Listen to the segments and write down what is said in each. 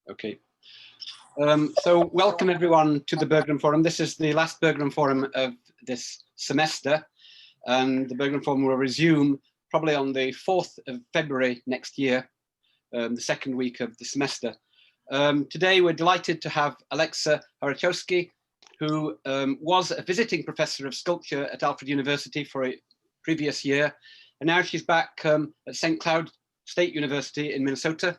Okay. So welcome everyone to the Bergren Forum. This is the last Bergren Forum of this semester, and the Bergren Forum will resume probably on the 4th of February next year, the second week of the semester. Today we're delighted to have Alexa Horochowski, who was a visiting professor of sculpture at Alfred University for a previous year, and now she's back at St. Cloud State University in Minnesota,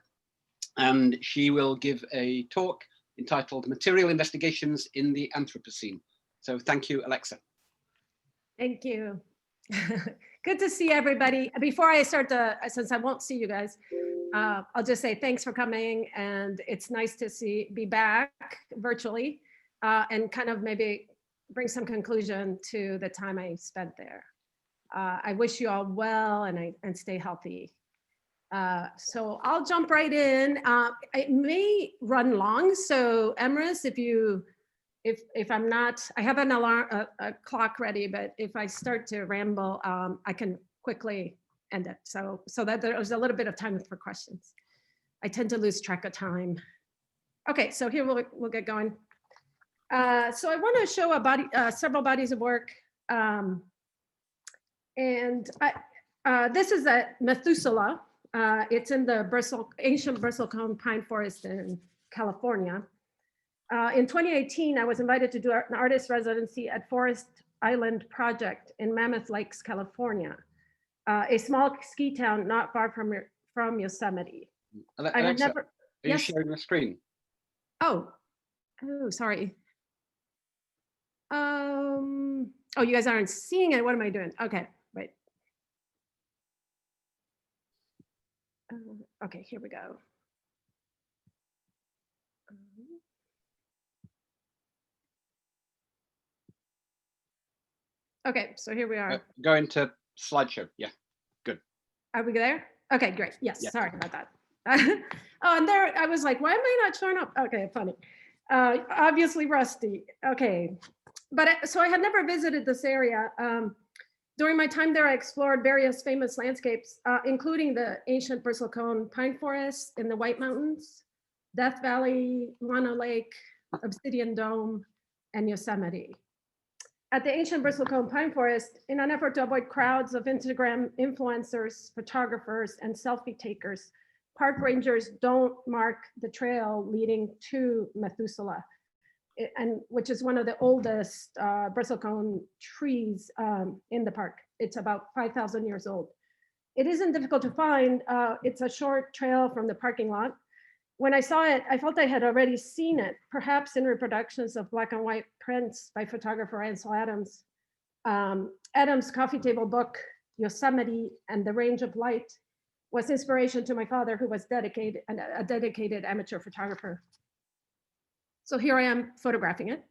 and she will give a talk entitled Material Investigations in the Anthropocene. So thank you, Alexa. Thank you. Good to see everybody. Before I start, since I won't see you guys, I'll just say thanks for coming, and it's nice to be back virtually and kind of maybe bring some conclusion to the time I spent there. I wish you all well and stay healthy. So I'll jump right in. It may run long, so Emrys, if I'm not, I have an alarm, a clock ready, but if I start to ramble, I can quickly end it. So that there's a little bit of time for questions. I tend to lose track of time. Okay, so here we'll get going. So I want to show several bodies of work. This is at Methuselah. It's in the ancient bristlecone pine forest in California. In 2018, I was invited to do an artist residency at Forest Island Project in Mammoth Lakes, California, a small ski town not far from Yosemite. Alexa, are you sharing the screen? Oh, sorry. Oh, you guys aren't seeing it. What am I doing? Okay, wait. Okay, here we go. Okay, so here we are. Go into slideshow. Yeah, good. Are we there? Okay, great. Yes, yeah. Sorry about that. Oh, and there I was like, why am I not showing up? Okay, funny. Obviously rusty. Okay, but so I had never visited this area. During my time there, I explored various famous landscapes, including the ancient bristlecone pine forests in the White Mountains, Death Valley, Lana Lake, Obsidian Dome, and Yosemite. At the ancient bristlecone pine forest, in an effort to avoid crowds of Instagram influencers, photographers, and selfie takers, park rangers don't mark the trail leading to Methuselah, and which is one of the oldest bristlecone trees in the park. It's about 5,000 years old. It isn't difficult to find. It's a short trail from the parking lot. When I saw it, I felt I had already seen it, perhaps in reproductions of black and white prints by photographer Ansel Adams. Adams' coffee table book, Yosemite and the Range of Light, was inspiration to my father, who was a dedicated amateur photographer. So here I am photographing it.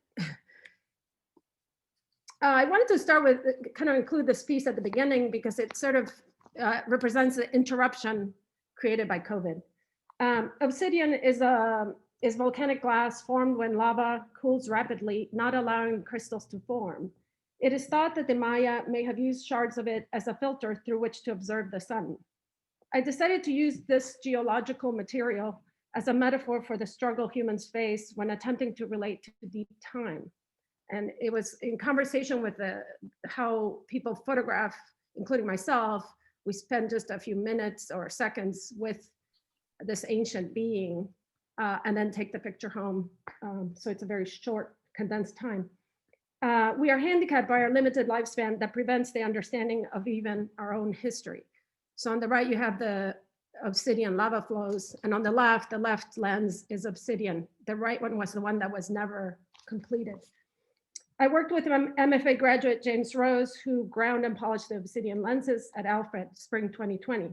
I wanted to start with, kind of include this piece at the beginning because it sort of represents the interruption created by COVID. Obsidian is volcanic glass formed when lava cools rapidly, not allowing crystals to form. It is thought that the Maya may have used shards of it as a filter through which to observe the sun. I decided to use this geological material as a metaphor for the struggle humans face when attempting to relate to deep time. And it was in conversation with how people photograph, including myself, we spend just a few minutes or seconds with this ancient being and then take the picture home. So it's a very short, condensed time. We are handicapped by our limited lifespan that prevents the understanding of even our own history. So on the right, you have the obsidian lava flows, and on the left lens is obsidian. The right one was the one that was never completed. I worked with MFA graduate James Rose, who ground and polished the obsidian lenses at Alfred, spring 2020.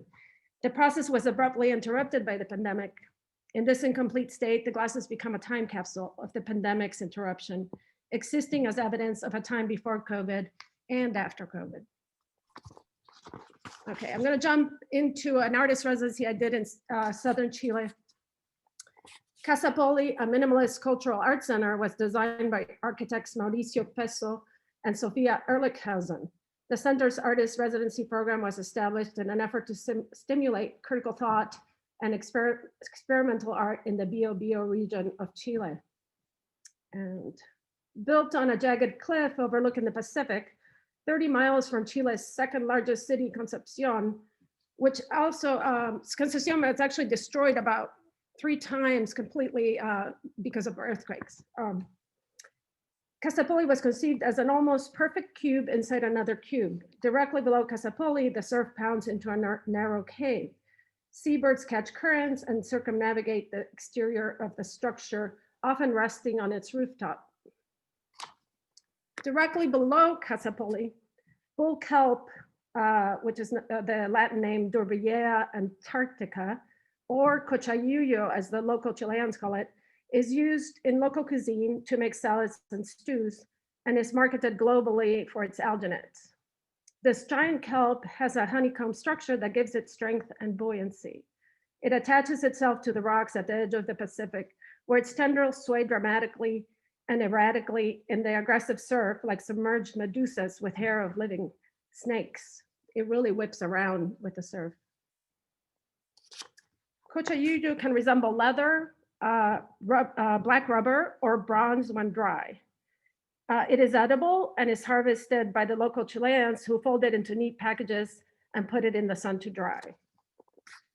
The process was abruptly interrupted by the pandemic. In this incomplete state, the glasses become a time capsule of the pandemic's interruption, existing as evidence of a time before COVID and after COVID. Okay, I'm gonna jump into an artist residency I did in southern Chile. Casa Poli, a minimalist cultural art center, was designed by architects Mauricio Peso and Sofia Ehrlichhausen. The center's artist residency program was established in an effort to stimulate critical thought and experimental art in the Bio region of Chile. And built on a jagged cliff overlooking the Pacific, 30 miles from Chile's second largest city, Concepcion, which also, Concepcion was actually destroyed about 3 times completely because of earthquakes. Casapoli was conceived as an almost perfect cube inside another cube. Directly below Casapoli, the surf pounds into a narrow cave. Seabirds catch currents and circumnavigate the exterior of the structure, often resting on its rooftop. Directly below Casapoli, bull kelp, which is the Latin name Durbillea antarctica, or cochayuyo, as the local Chileans call it, is used in local cuisine to make salads and stews, and is marketed globally for its alginates. This giant kelp has a honeycomb structure that gives it strength and buoyancy. It attaches itself to the rocks at the edge of the Pacific, where its tendrils sway dramatically and erratically in the aggressive surf, like submerged medusas with hair of living snakes. It really whips around with the surf. Cochayuyo can resemble leather, black rubber, or bronze when dry. It is edible and is harvested by the local Chileans, who fold it into neat packages and put it in the sun to dry.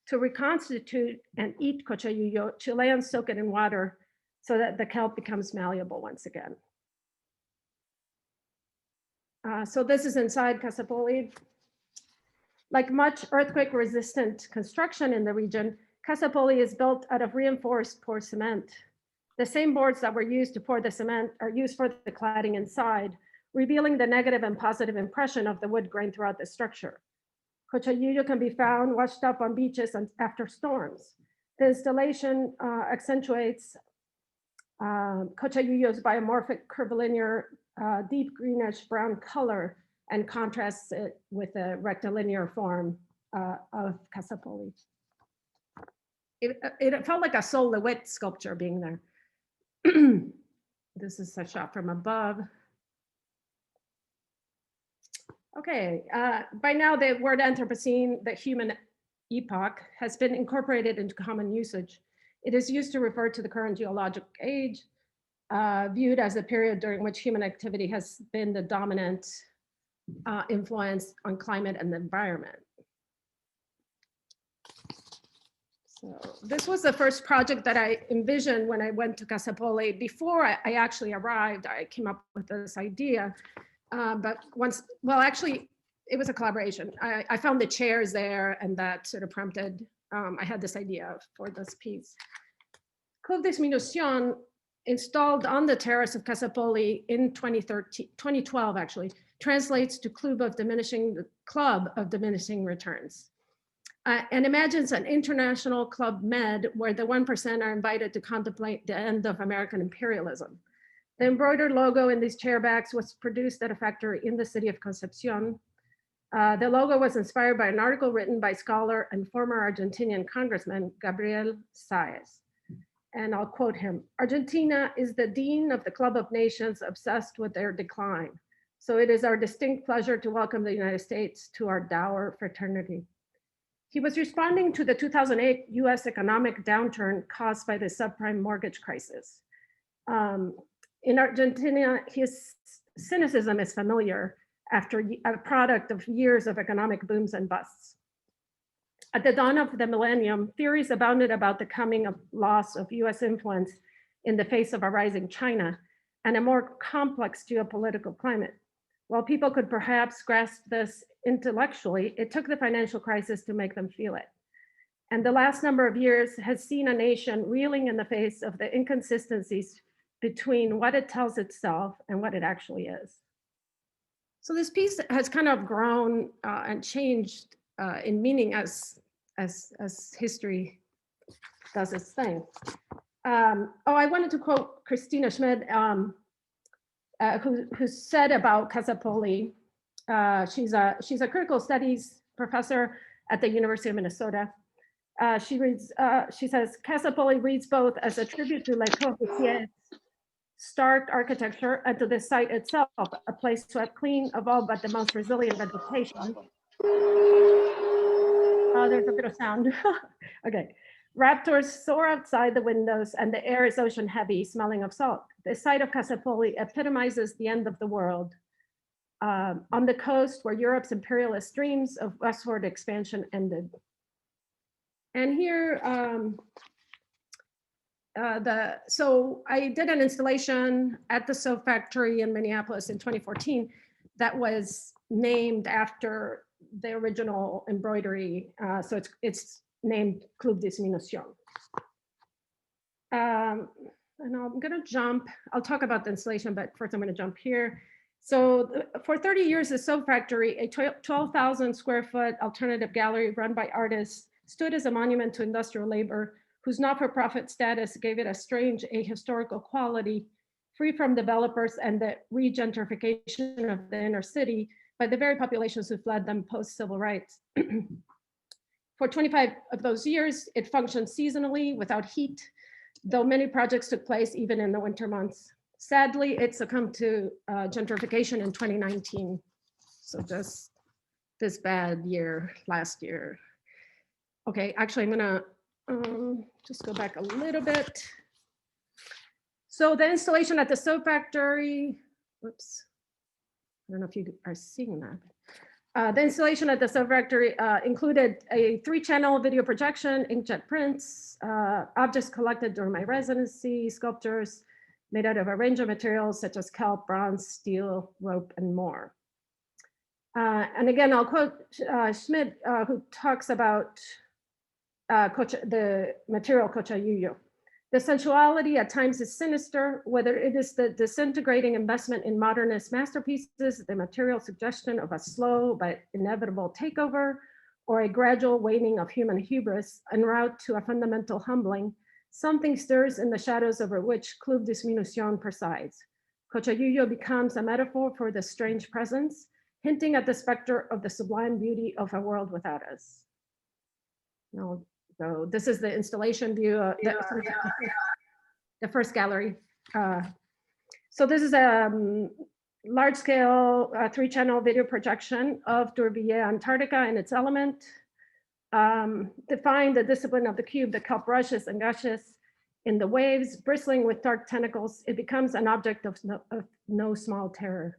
To reconstitute and eat cochayuyo, Chileans soak it in water so that the kelp becomes malleable once again. So this is inside Casapoli. Like much earthquake-resistant construction in the region, Casapoli is built out of reinforced poured cement. The same boards that were used to pour the cement are used for the cladding inside, revealing the negative and positive impression of the wood grain throughout the structure. Cochayuyo can be found washed up on beaches and after storms. The installation accentuates Cochayuyo's biomorphic curvilinear, deep greenish brown color and contrasts it with the rectilinear form of Casapoli. It felt like a Sol LeWitt sculpture being there. This is a shot from above. Okay, by now the word Anthropocene, the human epoch, has been incorporated into common usage. It is used to refer to the current geologic age, viewed as a period during which human activity has been the dominant influence on climate and the environment. So this was the first project that I envisioned when I went to Casapoli. Before I actually arrived, I came up with this idea. But once, well, actually, it was a collaboration. I found the chairs there, and that sort of prompted, I had this idea for this piece. Club Disminución, installed on the terrace of Casapoli in 2012, actually, translates to Club of Diminishing Returns. And imagines an international Club Med where the 1% are invited to contemplate the end of American imperialism. The embroidered logo in these chairbacks was produced at a factory in the city of Concepcion. The logo was inspired by an article written by scholar and former Argentinian Congressman Gabriel Sáez. And I'll quote him: "Argentina is the dean of the Club of Nations obsessed with their decline. So it is our distinct pleasure to welcome the United States to our dour fraternity." He was responding to the 2008 US economic downturn caused by the subprime mortgage crisis. In Argentina, his cynicism is familiar after a product of years of economic booms and busts. At the dawn of the millennium, theories abounded about the coming of loss of US influence in the face of a rising China and a more complex geopolitical climate. While people could perhaps grasp this intellectually, it took the financial crisis to make them feel it. And the last number of years has seen a nation reeling in the face of the inconsistencies between what it tells itself and what it actually is. So this piece has kind of grown and changed in meaning as history does its thing. I wanted to quote Christina Schmid, who said about Casapoli. She's a critical studies professor at the University of Minnesota. She says, "Casapoli reads both as a tribute to Le Corbusier's stark architecture and to the site itself, a place swept clean of all but the most resilient vegetation." Oh, there's a bit of sound. Okay. Raptors soar outside the windows and the air is ocean heavy, smelling of salt. The site of Casapoli epitomizes the end of the world. On the coast where Europe's imperialist dreams of westward expansion ended. And here, so I did an installation at the soap factory in Minneapolis in 2014 that was named after the original embroidery. So it's named Club Disminution. And I'm gonna jump, I'll talk about the installation, but first I'm gonna jump here. So for 30 years, the soap factory, a 12,000 square foot alternative gallery run by artists, stood as a monument to industrial labor, whose not-for-profit status gave it a strange ahistorical quality, free from developers and the regentrification of the inner city by the very populations who fled them post-civil rights. For 25 of those years, it functioned seasonally without heat, though many projects took place even in the winter months. Sadly, it succumbed to gentrification in 2019. So just this bad year, last year. Okay, actually, I'm gonna just go back a little bit. So the installation at the soap factory, whoops, I don't know if you are seeing that. The installation at the soap factory included a 3-channel video projection, inkjet prints, objects collected during my residency, sculptures made out of a range of materials such as kelp, bronze, steel, rope, and more. And again, I'll quote Schmidt, who talks about the material cochayuyo. The sensuality at times is sinister, whether it is the disintegrating investment in modernist masterpieces, the material suggestion of a slow but inevitable takeover, or a gradual waning of human hubris en route to a fundamental humbling, something stirs in the shadows over which Club Disminution presides. Cochayuyo becomes a metaphor for the strange presence, hinting at the specter of the sublime beauty of a world without us. No. So this is the installation view of the first gallery. So this is a large-scale 3-channel video projection of D'Urville, Antarctica and its element. Define the discipline of the cube, the kelp rushes and gushes in the waves, bristling with dark tentacles. It becomes an object of no small terror.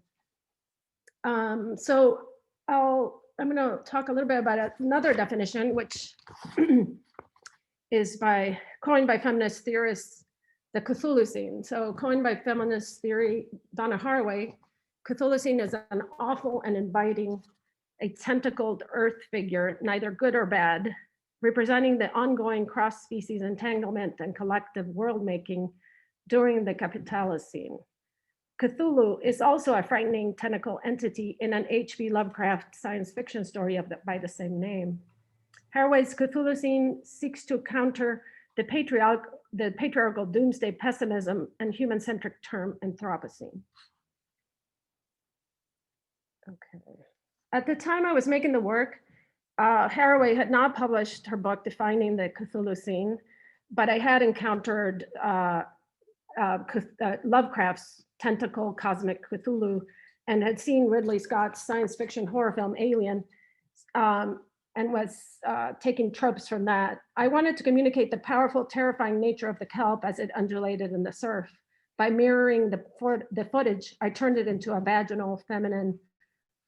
So I'm going to talk a little bit about another definition, which is coined by feminist theorists, the Cthulhucene. So coined by feminist theory, Donna Haraway, Cthulhucene is an awful and inviting, a tentacled earth figure, neither good or bad, representing the ongoing cross-species entanglement and collective world-making during the Capitalocene. Cthulhu is also a frightening tentacle entity in an H.P. Lovecraft science fiction story by the same name. Haraway's Cthulhucene seeks to counter the patriarchal doomsday pessimism and human-centric term Anthropocene. Okay. At the time I was making the work, Haraway had not published her book defining the Cthulhucene, but I had encountered Lovecraft's tentacle cosmic Cthulhu and had seen Ridley Scott's science fiction horror film Alien, and was taking tropes from that. I wanted to communicate the powerful, terrifying nature of the kelp as it undulated in the surf. By mirroring the footage, I turned it into a vaginal feminine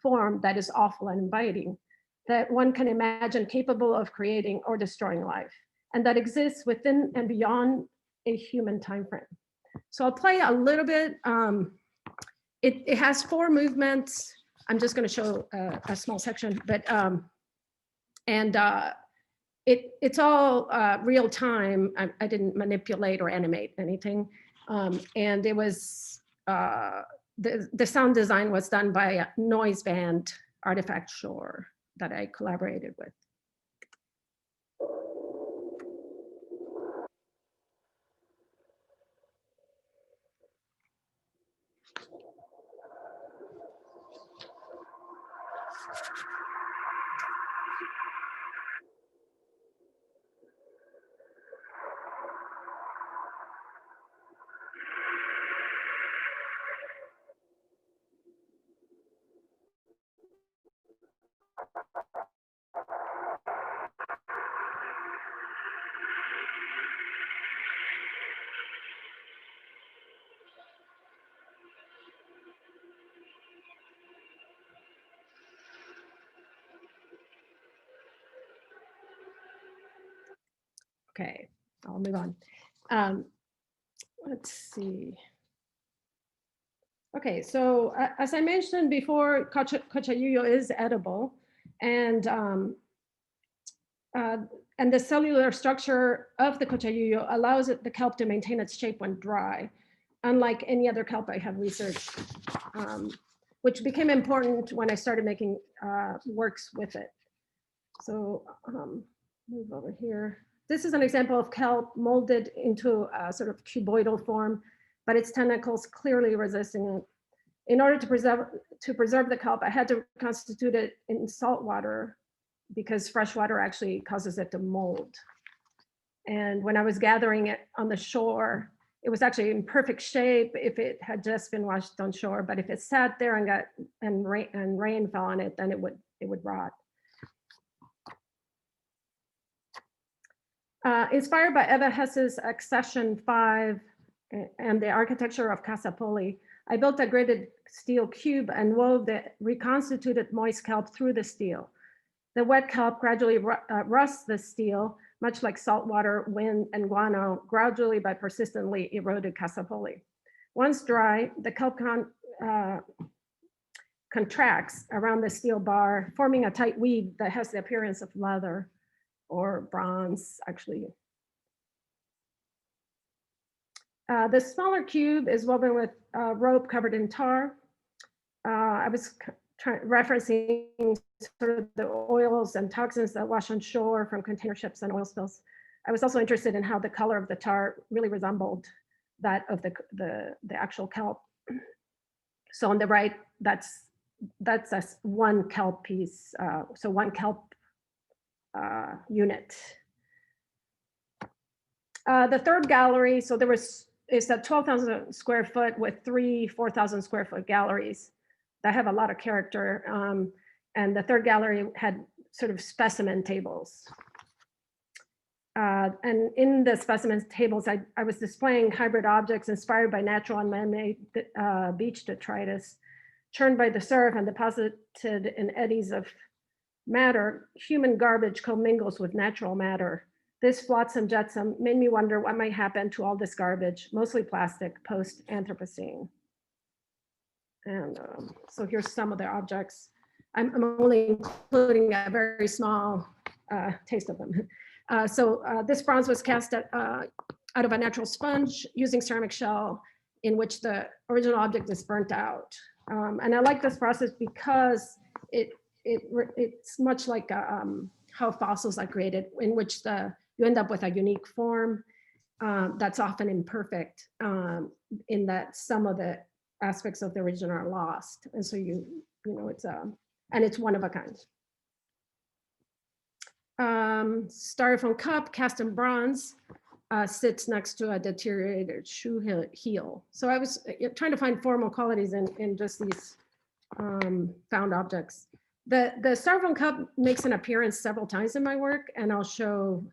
form that is awful and inviting, that one can imagine capable of creating or destroying life, and that exists within and beyond a human time frame. So I'll play a little bit. It has 4 movements. I'm just going to show a small section, but it's all real time. I didn't manipulate or animate anything, and it was the sound design was done by a noise band, Artifact Shore, that I collaborated with. Okay, I'll move on. Let's see. Okay, so as I mentioned before, cochayuyo is edible, and the cellular structure of the cochayuyo allows the kelp to maintain its shape when dry, unlike any other kelp I have researched, which became important when I started making works with it. So move over here. This is an example of kelp molded into a sort of cuboidal form, but its tentacles clearly resisting it. In order to preserve the kelp, I had to constitute it in salt water because fresh water actually causes it to mold. And when I was gathering it on the shore, it was actually in perfect shape if it had just been washed on shore. But if it sat there and rain fell on it, then it would rot. Inspired by Eva Hesse's Accession 5 and the architecture of Casa Poli, I built a gridded steel cube and wove the reconstituted moist kelp through the steel. The wet kelp gradually rusts the steel, much like salt water, wind, and guano, gradually by persistently eroded Casa Poli. Once dry, the kelp contracts around the steel bar, forming a tight weave that has the appearance of leather or bronze, actually. The smaller cube is woven with rope covered in tar. I was referencing sort of the oils and toxins that wash on shore from container ships and oil spills. I was also interested in how the color of the tar really resembled that of the actual kelp. So on the right, that's one kelp piece. So one kelp unit. The third gallery, so it's a 12,000 square foot with 3 4,000 square foot galleries that have a lot of character. And the third gallery had sort of specimen tables. And in the specimen tables, I was displaying hybrid objects inspired by natural and man-made beach detritus, churned by the surf and deposited in eddies of matter. Human garbage commingles with natural matter. This flotsam jetsam made me wonder what might happen to all this garbage, mostly plastic, post-Anthropocene. And so here's some of the objects. I'm only including a very small taste of them. So this bronze was cast out of a natural sponge using ceramic shell in which the original object is burnt out. And I like this process because it's much like how fossils are created, in which you end up with a unique form that's often imperfect, in that some of the aspects of the original are lost, and so it's one of a kind. Styrofoam cup cast in bronze sits next to a deteriorated shoe heel. So I was trying to find formal qualities in just these found objects. The styrofoam cup makes an appearance several times in my work, and I'll show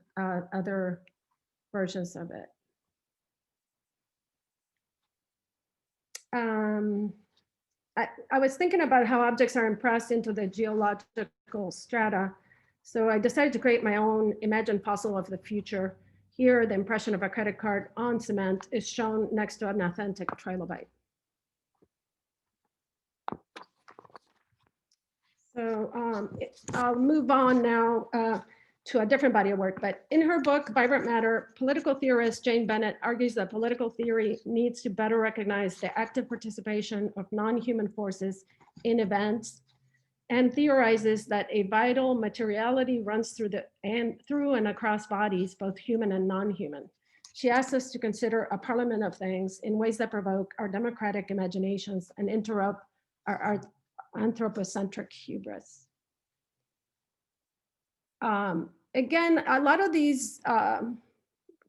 other versions of it. I was thinking about how objects are impressed into the geological strata. So I decided to create my own imagined fossil of the future. Here, the impression of a credit card on cement is shown next to an authentic trilobite. So I'll move on now to a different body of work, but in her book, Vibrant Matter, political theorist Jane Bennett argues that political theory needs to better recognize the active participation of non-human forces in events, and theorizes that a vital materiality runs through and across bodies, both human and non-human. She asks us to consider a parliament of things in ways that provoke our democratic imaginations and interrupt our anthropocentric hubris. Again, a lot of these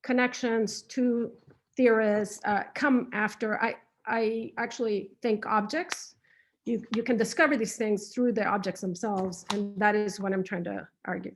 connections to theorists come after I actually think objects. You can discover these things through the objects themselves, and that is what I'm trying to argue.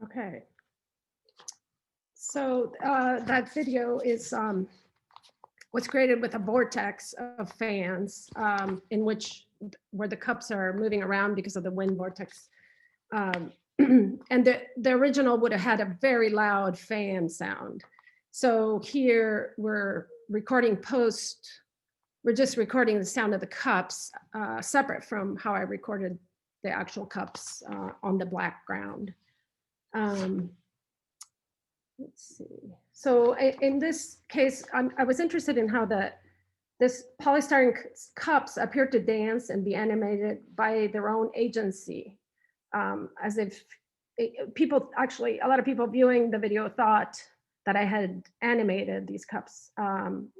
Okay. So that video is was created with a vortex of fans in which where the cups are moving around because of the wind vortex. And the original would have had a very loud fan sound. So here we're recording we're just recording the sound of the cups separate from how I recorded the actual cups on the black ground. Let's see. So in this case, I was interested in how this polystyrene cups appear to dance and be animated by their own agency, as if people actually, a lot of people viewing the video thought that I had animated these cups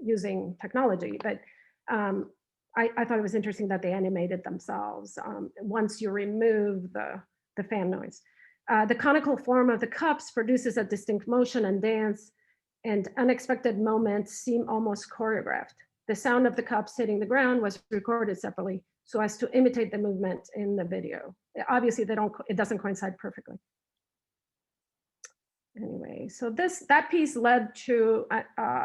using technology, but I thought it was interesting that they animated themselves once you remove the fan noise. The conical form of the cups produces a distinct motion and dance, and unexpected moments seem almost choreographed. The sound of the cups hitting the ground was recorded separately so as to imitate the movement in the video. Obviously, it doesn't coincide perfectly. Anyway, so that piece led to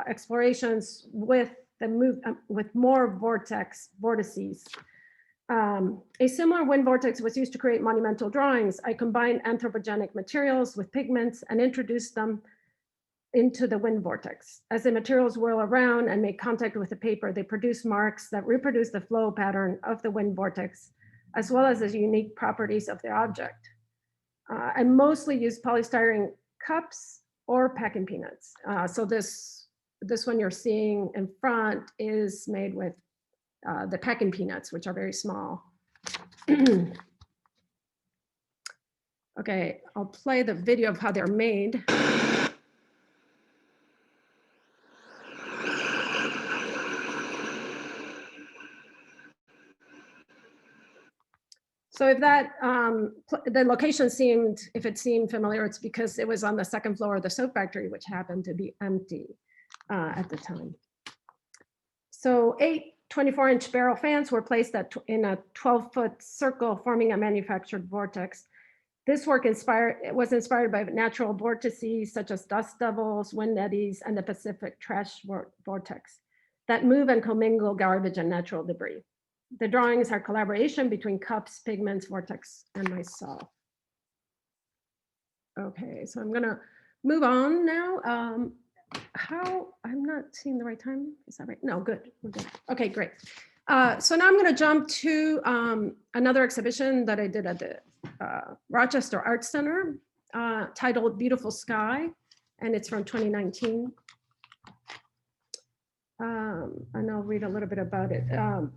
explorations with with more vortices. A similar wind vortex was used to create monumental drawings. I combined anthropogenic materials with pigments and introduced them into the wind vortex. As the materials whirl around and make contact with the paper, they produce marks that reproduce the flow pattern of the wind vortex, as well as the unique properties of the object. I mostly use polystyrene cups or packing peanuts. So this one you're seeing in front is made with the packing peanuts, which are very small. Okay, I'll play the video of how they're made. So if that, the location if it seemed familiar, it's because it was on the second floor of the soap factory, which happened to be empty at the time. So 8 24-inch barrel fans were placed in a 12-foot circle forming a manufactured vortex. This work was inspired by natural vortices such as dust devils, wind eddies, and the Pacific trash vortex that move and commingle garbage and natural debris. The drawings are collaboration between cups, pigments, vortex, and myself. Okay, so I'm gonna move on now. I'm not seeing the right time. Is that right? No, good. We're good. Okay, great. So now I'm going to jump to another exhibition that I did at the Rochester Art Center titled Beautiful Sky, and it's from 2019. And I'll read a little bit about it.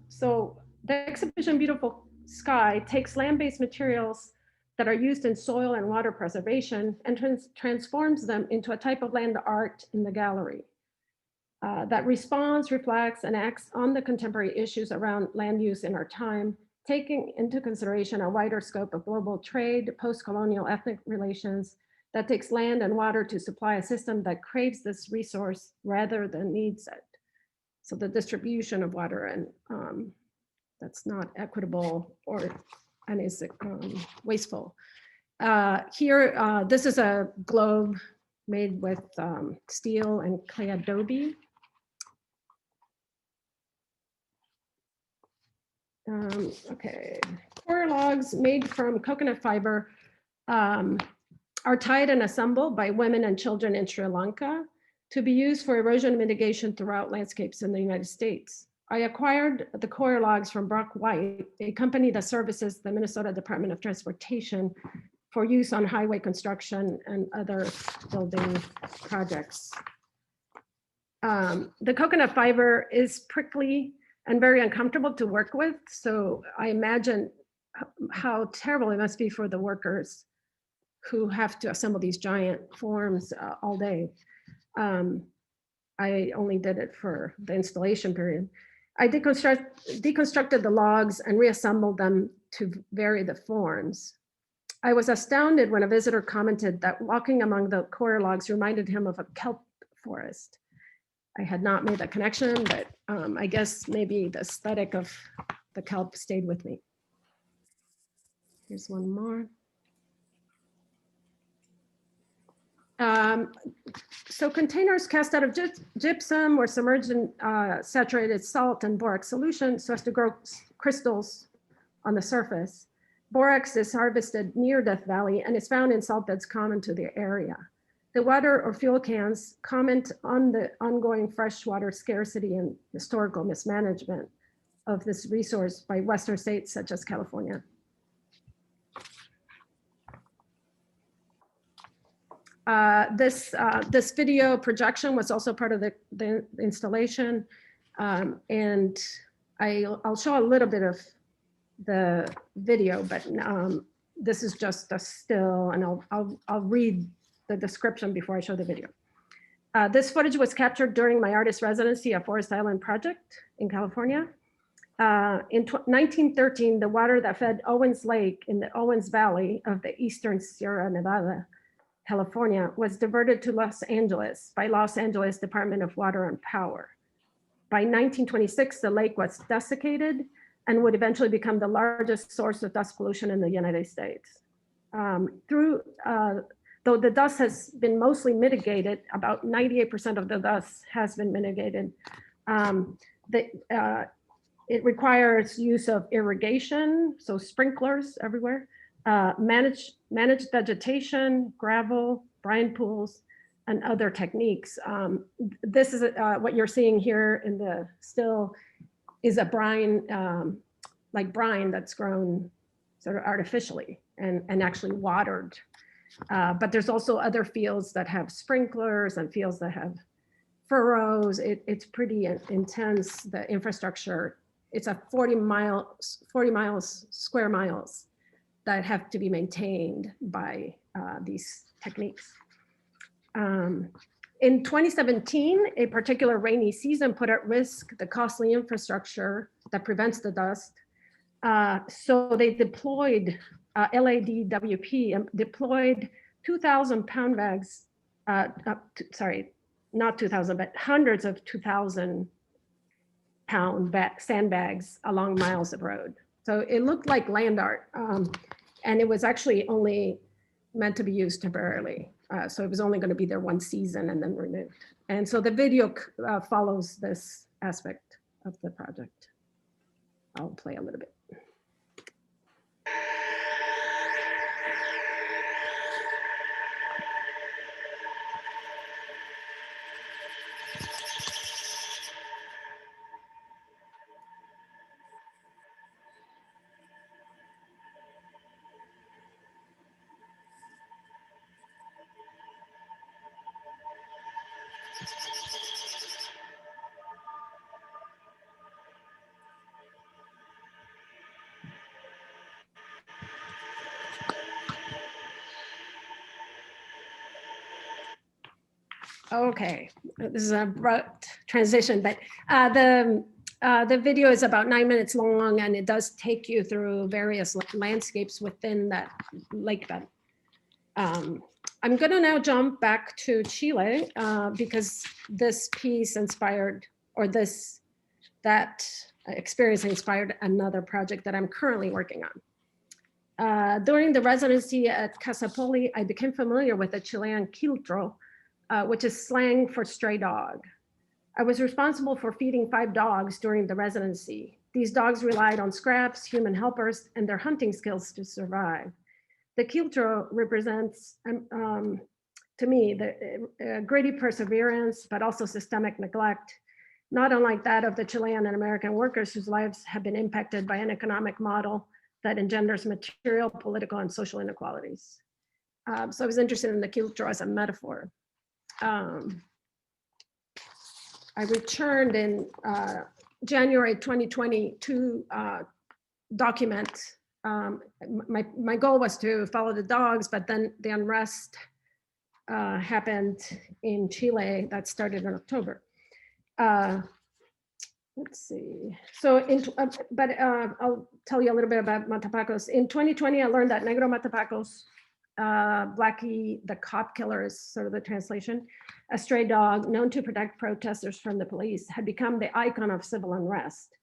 So the exhibition Beautiful Sky takes land-based materials that are used in soil and water preservation and transforms them into a type of land art in the gallery that responds, reflects, and acts on the contemporary issues around land use in our time, taking into consideration a wider scope of global trade, post-colonial ethnic relations that takes land and water to supply a system that craves this resource rather than needs it. So the distribution of water and that's not equitable and is wasteful. Here, this is a globe made with steel and clay adobe. Okay, coir logs made from coconut fiber are tied and assembled by women and children in Sri Lanka to be used for erosion mitigation throughout landscapes in the United States. I acquired the coir logs from Brock White, a company that services the Minnesota Department of Transportation for use on highway construction and other building projects. The coconut fiber is prickly and very uncomfortable to work with. So I imagine how terrible it must be for the workers who have to assemble these giant forms all day. I only did it for the installation period. I deconstructed the logs and reassembled them to vary the forms. I was astounded when a visitor commented that walking among the coir logs reminded him of a kelp forest. I had not made that connection, but I guess maybe the aesthetic of the kelp stayed with me. Here's one more. So containers cast out of gypsum were submerged in saturated salt and borax solution so as to grow crystals on the surface. Borax is harvested near Death Valley and is found in salt beds common to the area. The water or fuel cans comment on the ongoing freshwater scarcity and historical mismanagement of this resource by Western states such as California. This video projection was also part of the installation, and I'll show a little bit of the video, but this is just a still, and I'll read the description before I show the video. This footage was captured during my artist residency at Forest Island Project in California. In 1913, the water that fed Owens Lake in the Owens Valley of the eastern Sierra Nevada, California, was diverted to Los Angeles by Los Angeles Department of Water and Power. By 1926, the lake was desiccated and would eventually become the largest source of dust pollution in the United States. Though the dust has been mostly mitigated, about 98% of the dust has been mitigated. It requires use of irrigation, so sprinklers everywhere, managed vegetation, gravel, brine pools, and other techniques. This is what you're seeing here in the still is a brine, like brine that's grown sort of artificially and actually watered. But there's also other fields that have sprinklers and fields that have furrows. It's pretty intense, the infrastructure. It's a 40 square miles that have to be maintained by these techniques. In 2017, a particular rainy season put at risk the costly infrastructure that prevents the dust. So they deployed, LADWP deployed 2,000 pound bags, sorry, not 2,000, but hundreds of 2,000 pound sandbags along miles of road. So it looked like land art, and it was actually only meant to be used temporarily. So it was only going to be there one season and then removed. And so the video follows this aspect of the project. I'll play a little bit. Okay, this is an abrupt transition, but the video is about 9 minutes long, and it does take you through various landscapes within that lake bed. I'm gonna now jump back to Chile because this piece inspired, or that experience inspired another project that I'm currently working on. During the residency at Casa Poli, I became familiar with the Chilean quiltro, which is slang for stray dog. I was responsible for feeding 5 dogs during the residency. These dogs relied on scraps, human helpers, and their hunting skills to survive. The quiltro represents, to me, the gritty perseverance, but also systemic neglect, not unlike that of the Chilean and American workers whose lives have been impacted by an economic model that engenders material, political, and social inequalities. So I was interested in the quiltro as a metaphor. I returned in January 2020 to document. My goal was to follow the dogs, but then the unrest happened in Chile that started in October. Let's see. So, I'll tell you a little bit about Matapacos. In 2020, I learned that Negro Matapacos, Blackie, the cop killer is sort of the translation, a stray dog known to protect protesters from the police, had become the icon of civil unrest.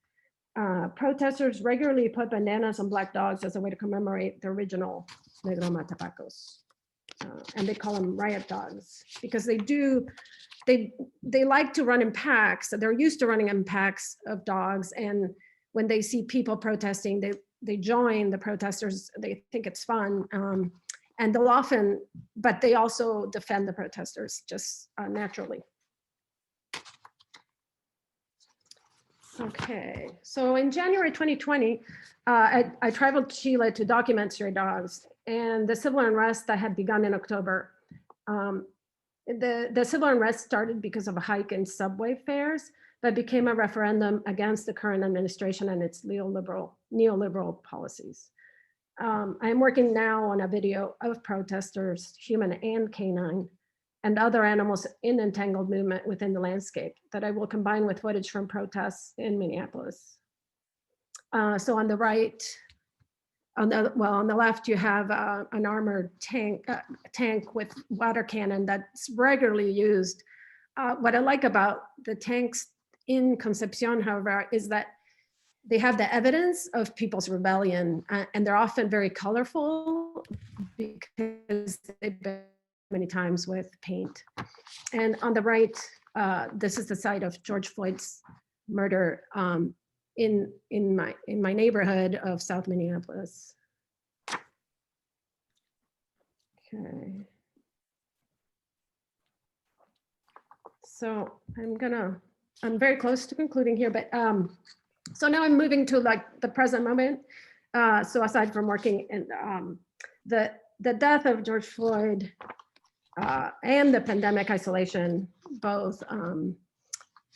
Protesters regularly put bandanas on black dogs as a way to commemorate the original Negro Matapacos. and they call them riot dogs because they like to run in packs. So they're used to running in packs of dogs, and when they see people protesting, they join the protesters. They think it's fun, and they'll often, but they also defend the protesters just naturally. Okay, so in January 2020, I traveled to Chile to document stray dogs and the civil unrest that had begun in October. The civil unrest started because of a hike in subway fares, but became a referendum against the current administration and its neoliberal policies. I am working now on a video of protesters, human and canine, and other animals in entangled movement within the landscape that I will combine with footage from protests in Minneapolis. So on the right, on the left, you have an armored tank with water cannon that's regularly used. What I like about the tanks in Concepcion, however, is that they have the evidence of people's rebellion, and they're often very colorful because they've been many times with paint. And on the right, this is the site of George Floyd's murder in my neighborhood of South Minneapolis. Okay. So I'm very close to concluding here, but so now I'm moving to like the present moment. So aside from working in the death of George Floyd and the pandemic isolation both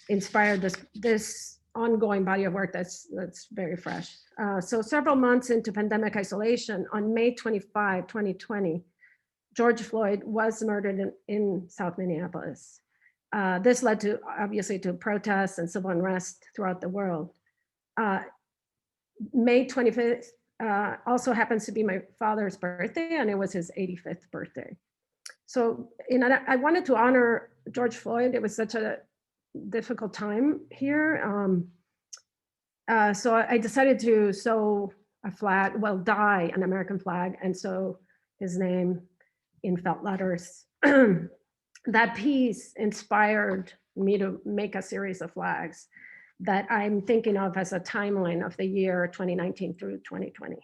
inspired this ongoing body of work that's very fresh. So several months into pandemic isolation, on May 25, 2020, George Floyd was murdered in South Minneapolis. This led to, obviously, to protests and civil unrest throughout the world. May 25th also happens to be my father's birthday, and it was his 85th birthday. So, I wanted to honor George Floyd. It was such a difficult time here. So I decided to sew a flag, dye an American flag, and sew his name in felt letters. That piece inspired me to make a series of flags that I'm thinking of as a timeline of the year 2019 through 2020.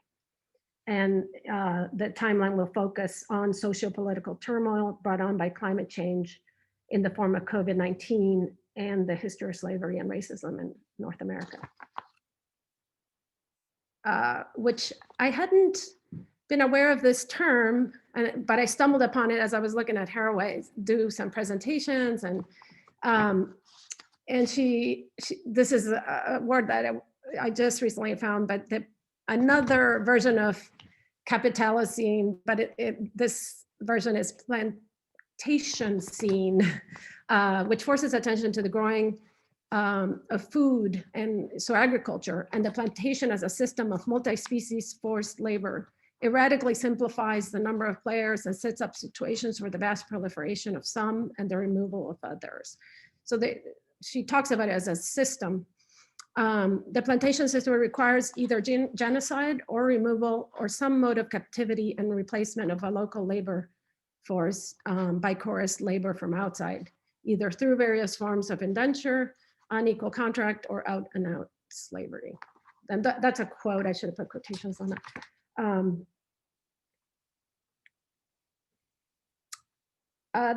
And the timeline will focus on socio-political turmoil brought on by climate change in the form of COVID-19 and the history of slavery and racism in North America. Which I hadn't been aware of this term, but I stumbled upon it as I was looking at Haraway do some presentations, and this is a word that I just recently found, but another version of Capitalocene, but this version is plantation scene, which forces attention to the growing of food, and so agriculture, and the plantation as a system of multi-species forced labor. It radically simplifies the number of players and sets up situations for the vast proliferation of some and the removal of others. So she talks about it as a system. The plantation system requires either genocide or removal or some mode of captivity and replacement of a local labor force by coerced labor from outside, either through various forms of indenture, unequal contract, or out and out slavery. And that's a quote. I should have put quotations on that.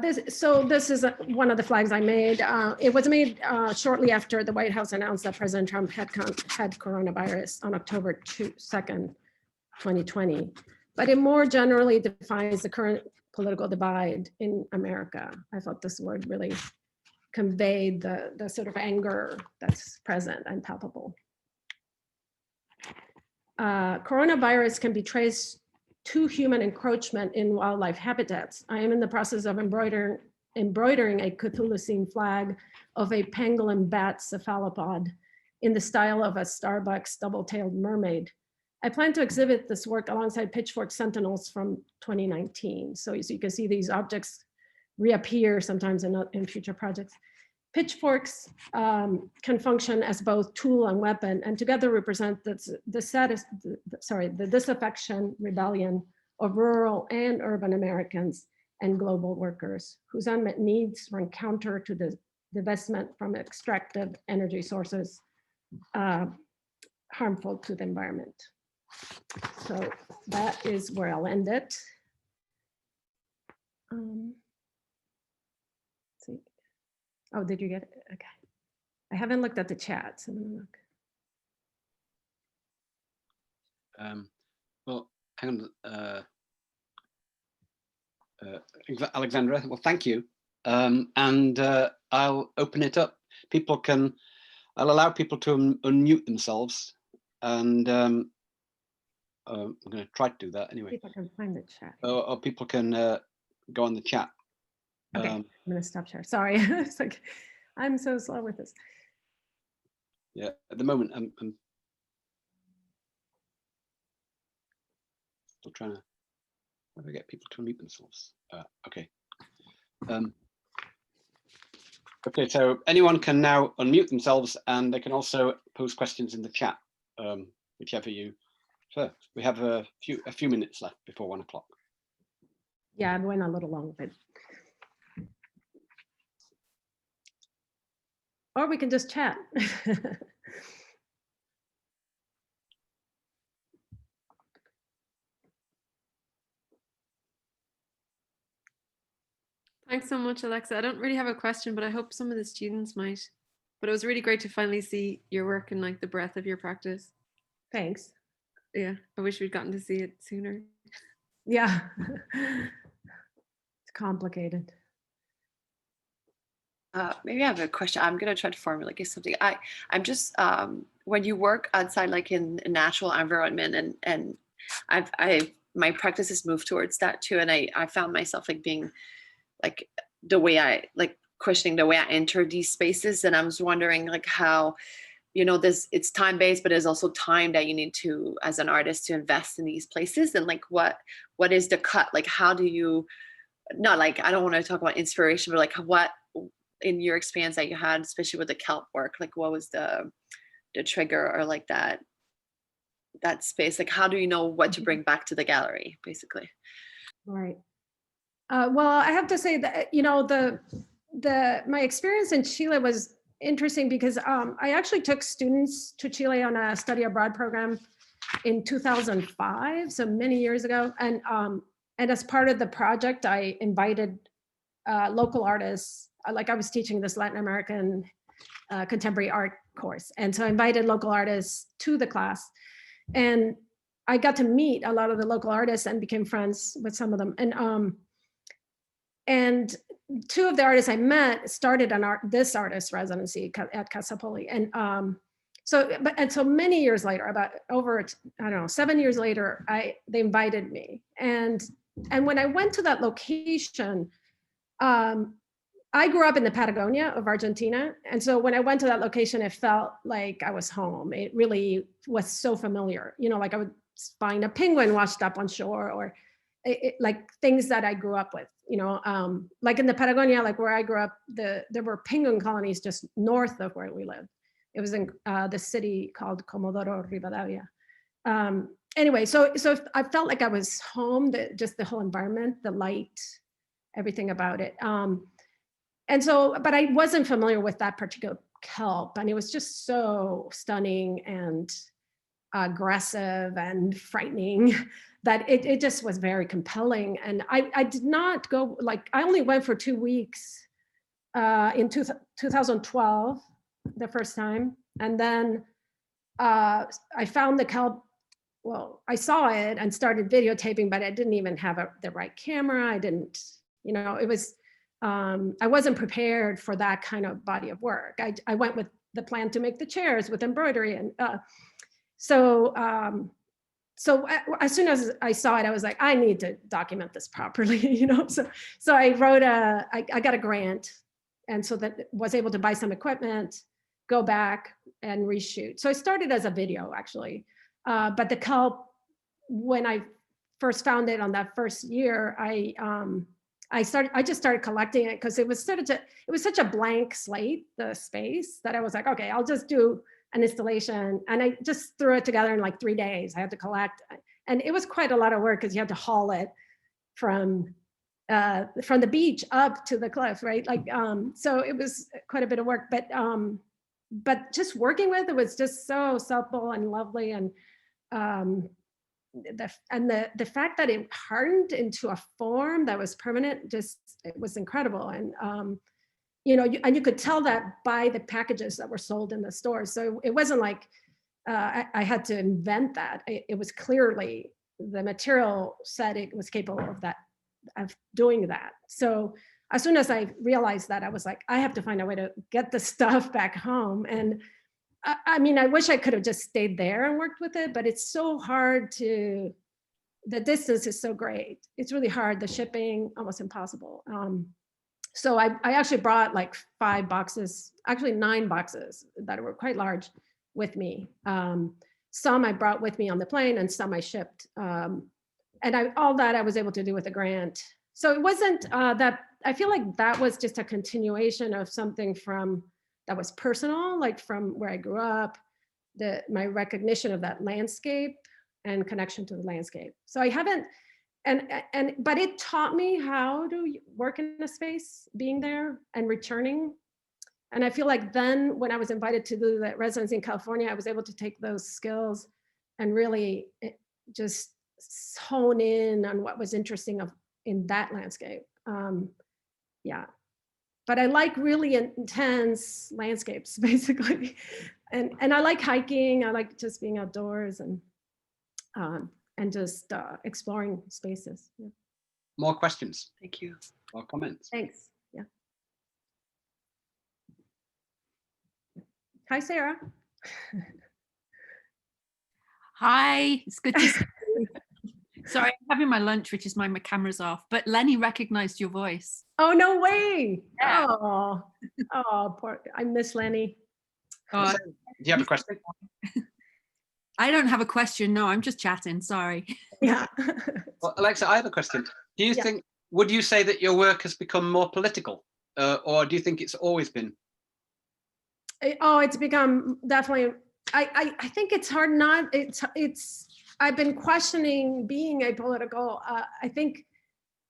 This is one of the flags I made. It was made shortly after the White House announced that President Trump had coronavirus on October 2nd, 2020. But it more generally defines the current political divide in America. I thought this word really conveyed the sort of anger that's present and palpable. Coronavirus can be traced to human encroachment in wildlife habitats. I am in the process of embroidering a Cthulhu-scene flag of a pangolin bat cephalopod in the style of a Starbucks double-tailed mermaid. I plan to exhibit this work alongside pitchfork sentinels from 2019. So you can see these objects reappear sometimes in future projects. Pitchforks can function as both tool and weapon, and together represent the disaffection, rebellion of rural and urban Americans and global workers whose unmet needs run counter to the divestment from extractive energy sources harmful to the environment. So that is where I'll end it. See. Oh, did you get it? Okay. I haven't looked at the chat, so I'm gonna look. Well, hang on, Alexandra. Well, thank you. And I'll open it up. I'll allow people to unmute themselves, and I'm going to try to do that anyway. See if I can find the chat. Or people can go on the chat. Okay, I'm going to stop share. Sorry, it's like I'm so slow with this. Yeah, at the moment I'm still trying to. How do I get people to unmute themselves? Okay. Okay, so anyone can now unmute themselves, and they can also pose questions in the chat, whichever you prefer. We have a few minutes left before 1 o'clock. Yeah, I went a little long, but or we can just chat. Thanks so much, Alexa. I don't really have a question, but I hope some of the students might. But it was really great to finally see your work and like the breadth of your practice. Thanks. Yeah, I wish we'd gotten to see it sooner. Yeah, it's complicated. Maybe I have a question. I'm gonna try to formulate something. I'm just when you work outside, like in a natural environment, and my practice has moved towards that too, and I found myself like being like the way I like questioning the way I enter these spaces, and I was wondering like how, you know, it's time-based, but there's also time that you need to, as an artist, to invest in these places, and like what is the cut? Like how do you, not like, I don't want to talk about inspiration, but like what in your experience that you had, especially with the kelp work, like what was the trigger or like that space? Like how do you know what to bring back to the gallery, basically? Right. Well, I have to say that, you know, my experience in Chile was interesting because I actually took students to Chile on a study abroad program in 2005, so many years ago. And as part of the project, I invited local artists. Like I was teaching this Latin American contemporary art course. And so I invited local artists to the class. And I got to meet a lot of the local artists and became friends with some of them. And two of the artists I met started this artist residency at Casapoli. And so many years later, about over, I don't know, 7 years later, they invited me. And when I went to that location, I grew up in the Patagonia of Argentina. And so when I went to that location, it felt like I was home. It really was so familiar. You know, like I would find a penguin washed up on shore, or like things that I grew up with, you know, like in the Patagonia, like where I grew up, there were penguin colonies just north of where we lived. It was in the city called Comodoro Rivadavia. Anyway, so I felt like I was home, just the whole environment, the light, everything about it. And so, but I wasn't familiar with that particular kelp, and it was just so stunning and aggressive and frightening that it just was very compelling. And I did not go, like, I only went for 2 weeks in 2012, the first time. And then I found the kelp, well, I saw it and started videotaping, but I didn't even have the right camera. I didn't, you know, it was, I wasn't prepared for that kind of body of work. I went with the plan to make the chairs with embroidery. And so as soon as I saw it, I was like, I need to document this properly, you know? So I wrote I got a grant, and so that was able to buy some equipment, go back and reshoot. So I started as a video actually, but the kelp, when I first found it on that first year, I just started collecting it because it was such a blank slate, the space, that I was like, okay, I'll just do an installation. And I just threw it together in like 3 days. I had to collect, and it was quite a lot of work because you had to haul it from from the beach up to the cliff, right? Like, so it was quite a bit of work, but just working with it was just so supple and lovely. And the fact that it hardened into a form that was permanent, just, it was incredible. And, you know, and you could tell that by the packages that were sold in the stores. So it wasn't like I had to invent that. It was clearly the material said it was capable of that, of doing that. So as soon as I realized that, I was like, I have to find a way to get the stuff back home. And I mean, I wish I could have just stayed there and worked with it, but it's so hard to, the distance is so great. It's really hard. The shipping, almost impossible. So I actually brought like 5 boxes, actually 9 boxes that were quite large with me. Some I brought with me on the plane and some I shipped. And all that I was able to do with a grant. So it wasn't that, I feel like that was just a continuation of something from, that was personal, like from where I grew up, my recognition of that landscape and connection to the landscape. So I haven't, but it taught me how to work in a space, being there and returning. And I feel like then when I was invited to do the residency in California, I was able to take those skills and really just hone in on what was interesting in that landscape. Yeah, but I like really intense landscapes, basically. And I like hiking. I like just being outdoors and just exploring spaces. Yeah. More questions? Thank you. More comments? Thanks. Yeah. Hi, Sarah. Hi, it's good to see you. Sorry, I'm having my lunch, which is why my camera's off, but Lenny recognized your voice. Oh, no way. Yeah. Oh, poor, I miss Lenny. Do you have a question? I don't have a question. No, I'm just chatting. Sorry. Yeah. Well, Alexa, I have a question. Do you think, would you say that your work has become more political, or do you think it's always been? Oh, it's become definitely, I think it's hard not, I've been questioning being apolitical. I think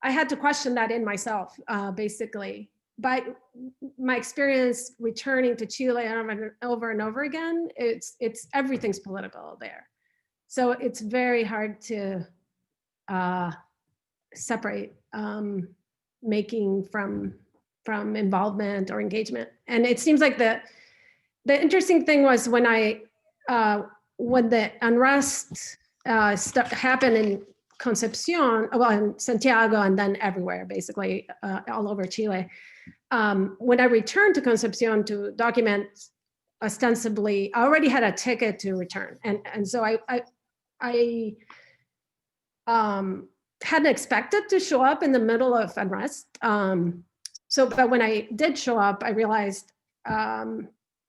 I had to question that in myself, basically. By my experience returning to Chile over and over again, everything's political there. So it's very hard to separate making from involvement or engagement. And it seems like the interesting thing was when the unrest happened in Concepcion, well, in Santiago, and then everywhere, basically all over Chile. When I returned to Concepcion to document, ostensibly, I already had a ticket to return, and so I hadn't expected to show up in the middle of unrest. But when I did show up, I realized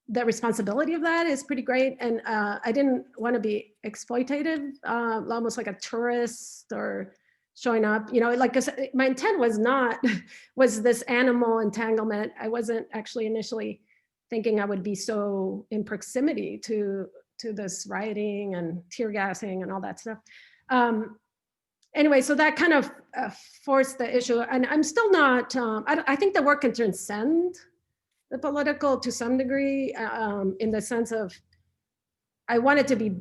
the responsibility of that is pretty great, and I didn't want to be exploitative, almost like a tourist or showing up, you know, like my intent was this animal entanglement. I wasn't actually initially thinking I would be so in proximity to this rioting and tear gassing and all that stuff. Anyway, so that kind of forced the issue, and I'm still not, I think the work can transcend the political to some degree, in the sense of, I want it to be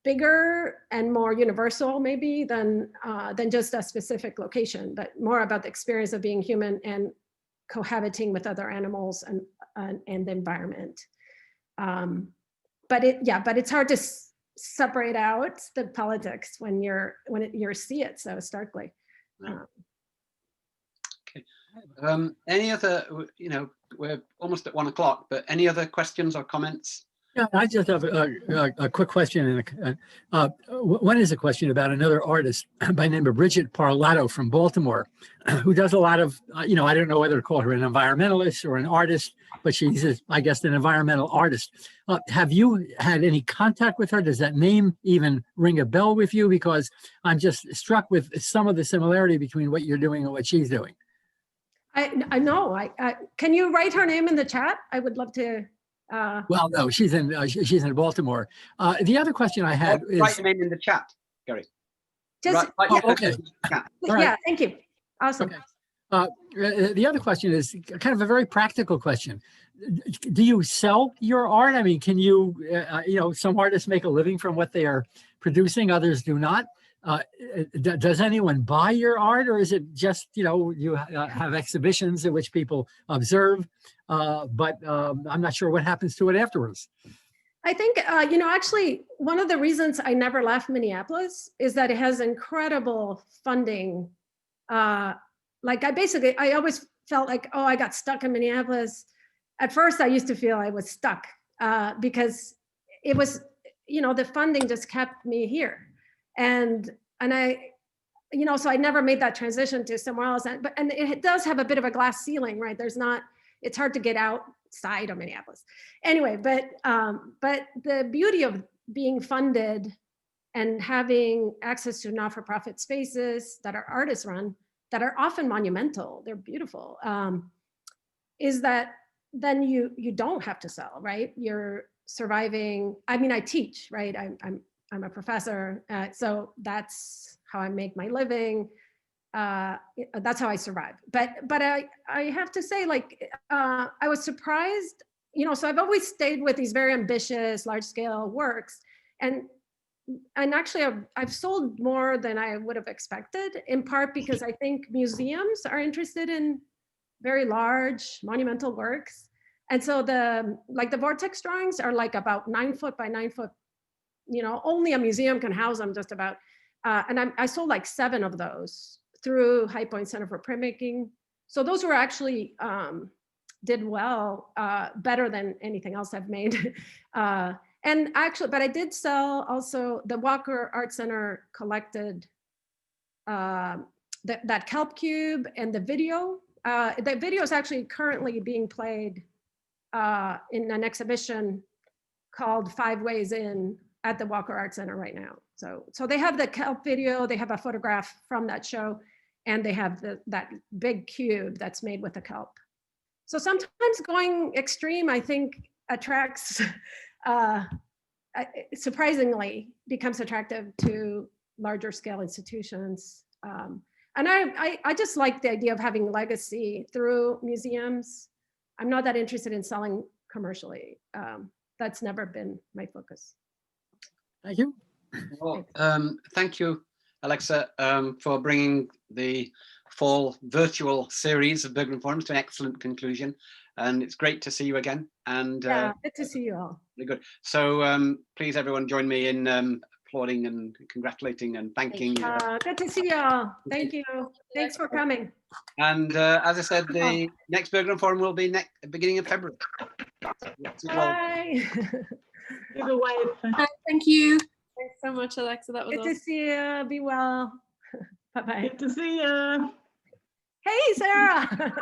bigger and more universal maybe than just a specific location, but more about the experience of being human and cohabiting with other animals and the environment. But it's hard to separate out the politics when you see it so starkly. Okay. Any other, you know, we're almost at 1 o'clock, but any other questions or comments? Yeah, I just have a quick question. One is a question about another artist by the name of Bridget Parlato from Baltimore, who does a lot of, you know, I don't know whether to call her an environmentalist or an artist, but she's, I guess, an environmental artist. Have you had any contact with her? Does that name even ring a bell with you? Because I'm just struck with some of the similarity between what you're doing and what she's doing. I know. Can you write her name in the chat? I would love to. Well, no, she's in Baltimore. The other question I had is, write your name in the chat, Gary. Just write okay. chat. All right. Yeah, thank you. Awesome. Okay. The other question is kind of a very practical question. Do you sell your art? I mean, can you, some artists make a living from what they are producing, others do not. Does anyone buy your art, or is it just, you have exhibitions at which people observe, but I'm not sure what happens to it afterwards. I think, actually, one of the reasons I never left Minneapolis is that it has incredible funding. I always felt like, oh, I got stuck in Minneapolis. At first, I used to feel I was stuck because it was, the funding just kept me here. And I, so I never made that transition to somewhere else. And it does have a bit of a glass ceiling, right? It's hard to get outside of Minneapolis. Anyway, but the beauty of being funded and having access to not-for-profit spaces that are artist run, that are often monumental, they're beautiful, is that then you don't have to sell, right? You're surviving. I mean, I teach, right? I'm a professor, so that's how I make my living. That's how I survive. But I have to say, I was surprised, so I've always stayed with these very ambitious, large scale works. And actually I've sold more than I would have expected, in part because I think museums are interested in very large monumental works. And so the vortex drawings are about 9 foot by 9 foot, only a museum can house them just about. And I sold 7 of those through High Point Center for Printmaking. So those were actually did well, better than anything else I've made. And actually, but I did sell also, the Walker Art Center collected that kelp cube and the video. The video is actually currently being played in an exhibition called 5 Ways In at the Walker Art Center right now. So they have the kelp video, they have a photograph from that show, and they have that big cube that's made with the kelp. So sometimes going extreme, I think, attracts, surprisingly becomes attractive to larger scale institutions. And I just like the idea of having legacy through museums. I'm not that interested in selling commercially. That's never been my focus. Thank you. Well, thank you, Alexa, for bringing the fall virtual series of Bergren Forums to an excellent conclusion. And it's great to see you again. And yeah, good to see you all. Very good. So please, everyone, join me in applauding and congratulating and thanking. Good to see you all. Thank you. Thanks for coming. And as I said, the next Bergren Forum will be beginning of February. Bye. Give a wave. Thank you. Thanks so much, Alexa. That was good to see you. Be well. Bye-bye. Good to see you. Hey, Sarah.